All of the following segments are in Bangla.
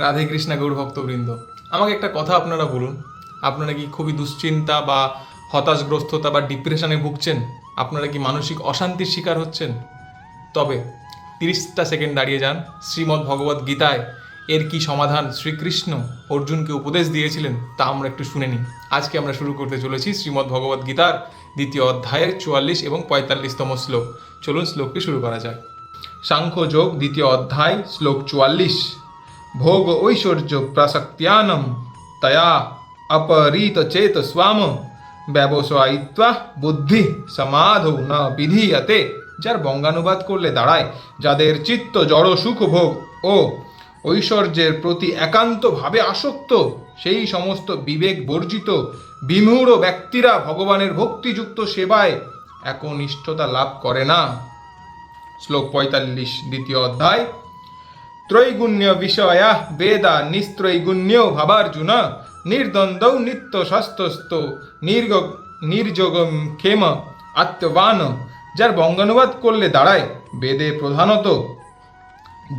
রাধে কৃষ্ণা গৌর ভক্তবৃন্দ, আমাকে একটা কথা আপনারা বলুন, আপনারা কি খুবই দুশ্চিন্তা বা হতাশগ্রস্ততা বা ডিপ্রেশনে ভুগছেন? আপনারা কি মানসিক অশান্তির শিকার হচ্ছেন? তবে 30টা সেকেন্ড দাঁড়িয়ে যান। শ্রীমদ্ ভগবদ্ গীতায় এর কি সমাধান শ্রীকৃষ্ণ অর্জুনকে উপদেশ দিয়েছিলেন তা আমরা একটু শুনে নিই। আজকে আমরা শুরু করতে চলেছি শ্রীমদ্ ভগবদ্ গীতার 2য় অধ্যায়ের 44 এবং 45তম শ্লোক। চলুন শ্লোকটি শুরু করা যাক। সাংখ্যযোগ 2য় অধ্যায় শ্লোক 44। ভোগ ঐশ্বর্য প্রসক্তিয়ানম তয়া অপহৃত চেত স্বাম ব্যবসায়িত্বা বুদ্ধি সমাধৌ ন বিধীয়তে। যার বঙ্গানুবাদ করলে দাঁড়ায়, যাদের চিত্ত জড় সুখ ভোগ ও ঐশ্বর্যের প্রতি একান্তভাবে আসক্ত, সেই সমস্ত বিবেক বর্জিত বিমূঢ় ব্যক্তিরা ভগবানের ভক্তিযুক্ত সেবায় একনিষ্ঠতা লাভ করে না। শ্লোক 45, 2য় অধ্যায়। ত্রৈগুণ্য বিষয়া বেদা নিস্ত্রৈগুণ্যো ভাবার্জুন নির্দ্বন্দ্বৌ নিত্য শাস্ত্রস্থ নির্যোগম ক্ষেম আত্মবান। যার বঙ্গানুবাদ করলে দাঁড়ায়, বেদে প্রধানত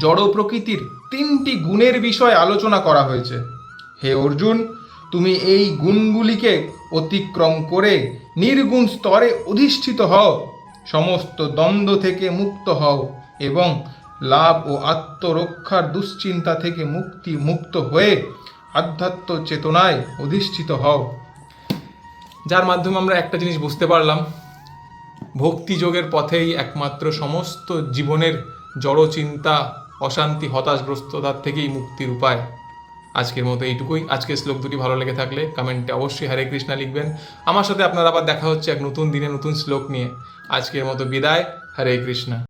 জড় প্রকৃতির 3টি গুণের বিষয়ে আলোচনা করা হয়েছে। হে অর্জুন, তুমি এই গুণগুলিকে অতিক্রম করে নির্গুণ স্তরে অধিষ্ঠিত হও, সমস্ত দ্বন্দ্ব থেকে মুক্ত হও এবং লাভ ও আত্মরক্ষার দুশ্চিন্তা থেকে মুক্ত হয়ে আধ্যাত্ম চেতনায় অধিষ্ঠিত হও। যার মাধ্যমে আমরা একটা জিনিস বুঝতে পারলাম, ভক্তিযোগের পথেই একমাত্র সমস্ত জীবনের জড় চিন্তা, অশান্তি, হতাশগ্রস্ততার থেকেই মুক্তির উপায়। আজকের মতো এইটুকুই। আজকের শ্লোক দুটি ভালো লেগে থাকলে কমেন্টে অবশ্যই হরে কৃষ্ণা লিখবেন। আমার সাথে আপনার আবার দেখা হচ্ছে এক নতুন দিনে নতুন শ্লোক নিয়ে। আজকের মতো বিদায়। হরে কৃষ্ণা।